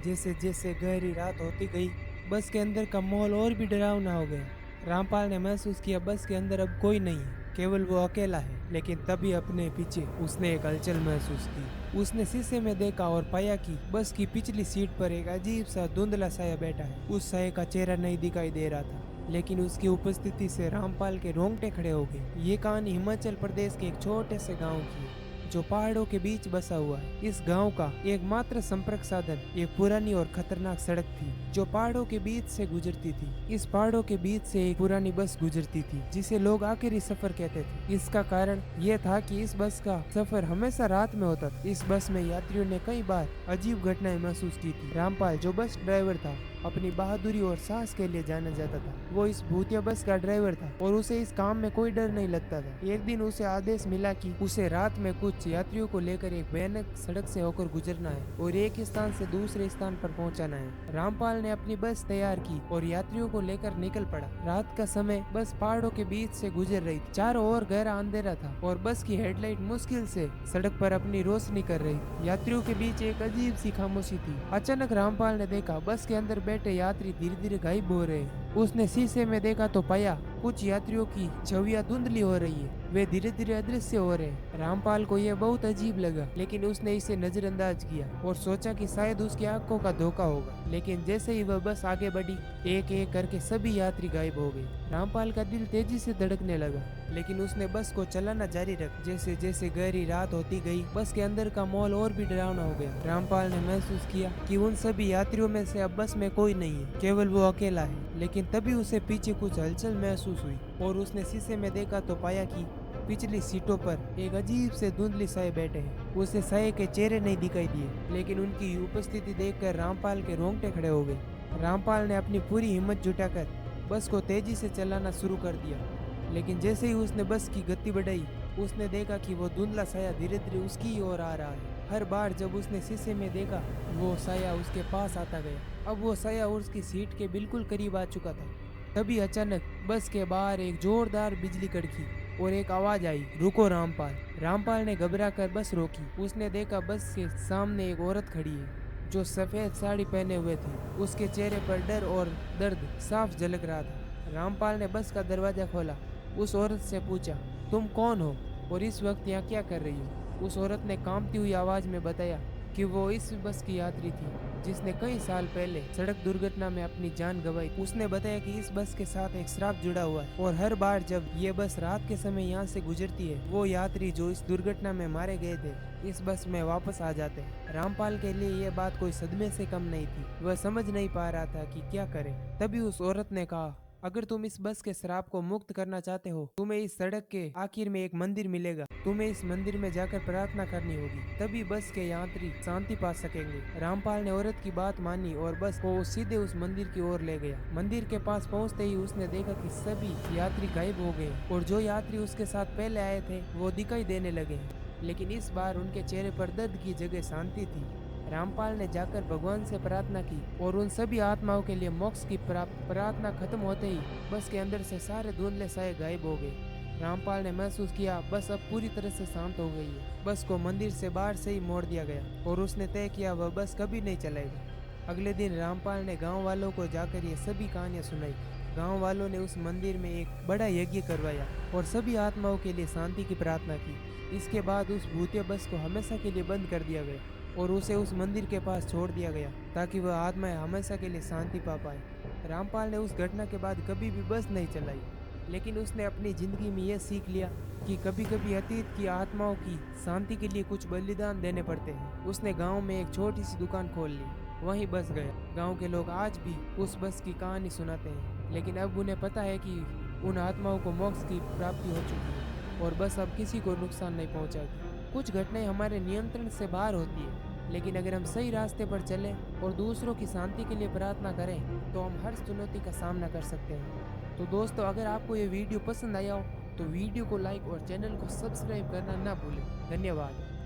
जैसे जैसे गहरी रात होती गई, बस के अंदर का माहौल और भी डरावना हो गया। रामपाल ने महसूस किया बस के अंदर अब कोई नहीं है, केवल वो अकेला है। लेकिन तभी अपने पीछे उसने एक हलचल महसूस की। उसने शीशे में देखा और पाया कि बस की पिछली सीट पर एक अजीब सा धुंधला साया बैठा है। उस साये का चेहरा नहीं दिखाई दे रहा था, लेकिन उसकी उपस्थिति से रामपाल के रोंगटे खड़े हो गए। ये कहानी हिमाचल प्रदेश के एक छोटे से गांव की है, जो पहाड़ों के बीच बसा हुआ है। इस गांव का एकमात्र संपर्क साधन एक पुरानी और खतरनाक सड़क थी, जो पहाड़ों के बीच से गुजरती थी। इस पहाड़ों के बीच से एक पुरानी बस गुजरती थी, जिसे लोग आखिरी सफर कहते थे। इसका कारण यह था कि इस बस का सफर हमेशा रात में होता था। इस बस में यात्रियों ने कई बार अजीब घटनाएं महसूस की थी। रामपाल, जो बस ड्राइवर था, अपनी बहादुरी और साहस के लिए जाना जाता था। वो इस भूतिया बस का ड्राइवर था और उसे इस काम में कोई डर नहीं लगता था। एक दिन उसे आदेश मिला कि उसे रात में कुछ यात्रियों को लेकर एक भयानक सड़क से होकर गुजरना है और एक स्थान से दूसरे स्थान पर पहुंचाना है। रामपाल ने अपनी बस तैयार की और यात्रियों को लेकर निकल पड़ा। रात का समय, बस पहाड़ों के बीच से गुजर रही थी। चारों ओर गहरा अंधेरा था और बस की हेडलाइट मुश्किल से सड़क पर अपनी रोशनी कर रही थी। यात्रियों के बीच एक अजीब सी खामोशी थी। अचानक रामपाल ने देखा बस के अंदर बैठे यात्री धीरे धीरे गायब हो रहे हैं। उसने शीशे में देखा तो पाया कुछ यात्रियों की छवियां धुंधली हो रही है, वे धीरे धीरे अदृश्य हो रहे हैं। रामपाल को यह बहुत अजीब लगा, लेकिन उसने इसे नजरअंदाज किया और सोचा कि शायद उसकी आंखों का धोखा होगा। लेकिन जैसे ही वह बस आगे बढ़ी, एक एक करके सभी यात्री गायब हो गए। रामपाल का दिल तेजी से धड़कने लगा, लेकिन उसने बस को चलाना जारी रखा। जैसे जैसे गहरी रात होती गई, बस के अंदर का माहौल और भी डरावना हो गया। रामपाल ने महसूस किया कि उन सभी यात्रियों में से अब बस में कोई नहीं है, केवल वो अकेला है। लेकिन तभी उसे पीछे कुछ हलचल महसूस हुई और उसने शीशे में देखा तो पाया कि पिछली सीटों पर एक अजीब से धुंधली साये बैठे हैं। उसे साये के चेहरे नहीं दिखाई दिए, लेकिन उनकी उपस्थिति देखकर रामपाल के रोंगटे खड़े हो गए। रामपाल ने अपनी पूरी हिम्मत जुटाकर बस को तेजी से चलाना शुरू कर दिया। लेकिन जैसे ही उसने बस की गति बढ़ाई, उसने देखा कि वो धुंधला साया धीरे धीरे उसकी ओर आ रहा है। हर बार जब उसने शीशे में देखा, वो साया उसके पास आता गया। अब वो साया उसकी सीट के बिल्कुल करीब आ चुका था। तभी अचानक बस के बाहर एक जोरदार बिजली कड़की और एक आवाज आई, रुको रामपाल। रामपाल ने घबरा कर बस रोकी। उसने देखा बस के सामने एक औरत खड़ी है, जो सफेद साड़ी पहने हुए थी। उसके चेहरे पर डर और दर्द साफ झलक रहा था। रामपाल ने बस का दरवाजा खोला, उस औरत से पूछा, तुम कौन हो और इस वक्त यहाँ क्या कर रही हो? उस औरत ने कांपती हुई आवाज में बताया कि वो इस बस की यात्री थी, जिसने कई साल पहले सड़क दुर्घटना में अपनी जान गंवाई। उसने बताया कि इस बस के साथ एक श्राप जुड़ा हुआ है और हर बार जब ये बस रात के समय यहाँ से गुजरती है, वो यात्री जो इस दुर्घटना में मारे गए थे इस बस में वापस आ जाते हैं। रामपाल के लिए यह बात कोई सदमे से कम नहीं थी। वह समझ नहीं पा रहा था कि क्या करे। तभी उस औरत ने कहा, अगर तुम इस बस के श्राप को मुक्त करना चाहते हो, तुम्हें इस सड़क के आखिर में एक मंदिर मिलेगा। तुम्हें इस मंदिर में जाकर प्रार्थना करनी होगी, तभी बस के यात्री शांति पा सकेंगे। रामपाल ने औरत की बात मानी और बस को सीधे उस मंदिर की ओर ले गया। मंदिर के पास पहुंचते ही उसने देखा कि सभी यात्री गायब हो गए और जो यात्री उसके साथ पहले आए थे वो दिखाई देने लगे। लेकिन इस बार उनके चेहरे पर दर्द की जगह शांति थी। रामपाल ने जाकर भगवान से प्रार्थना की और उन सभी आत्माओं के लिए मोक्ष की प्रार्थना खत्म होते ही बस के अंदर से सारे धुंधले साये गायब हो गए। रामपाल ने महसूस किया बस अब पूरी तरह से शांत हो गई है। बस को मंदिर से बाहर से ही मोड़ दिया गया और उसने तय किया वह बस कभी नहीं चलाएगा। अगले दिन रामपाल ने गांव वालों को जाकर ये सभी कहानियां सुनाई। गांव वालों ने उस मंदिर में एक बड़ा यज्ञ करवाया और सभी आत्माओं के लिए शांति की प्रार्थना की। इसके बाद उस भूतिया बस को हमेशा के लिए बंद कर दिया गया और उसे उस मंदिर के पास छोड़ दिया गया, ताकि वह आत्माएं हमेशा के लिए शांति पा पाए। रामपाल ने उस घटना के बाद कभी भी बस नहीं चलाई, लेकिन उसने अपनी जिंदगी में यह सीख लिया कि कभी कभी अतीत की आत्माओं की शांति के लिए कुछ बलिदान देने पड़ते हैं। उसने गांव में एक छोटी सी दुकान खोल ली, वहीं बस गया। गांव के लोग आज भी उस बस की कहानी सुनाते हैं, लेकिन अब उन्हें पता है कि उन आत्माओं को मोक्ष की प्राप्ति हो चुकी है और बस अब किसी को नुकसान नहीं पहुंचाएगी। कुछ घटनाएं हमारे नियंत्रण से बाहर होती है, लेकिन अगर हम सही रास्ते पर चलें और दूसरों की शांति के लिए प्रार्थना करें तो हम हर चुनौती का सामना कर सकते हैं। तो दोस्तों, अगर आपको ये वीडियो पसंद आया हो तो वीडियो को लाइक और चैनल को सब्सक्राइब करना ना भूलें। धन्यवाद।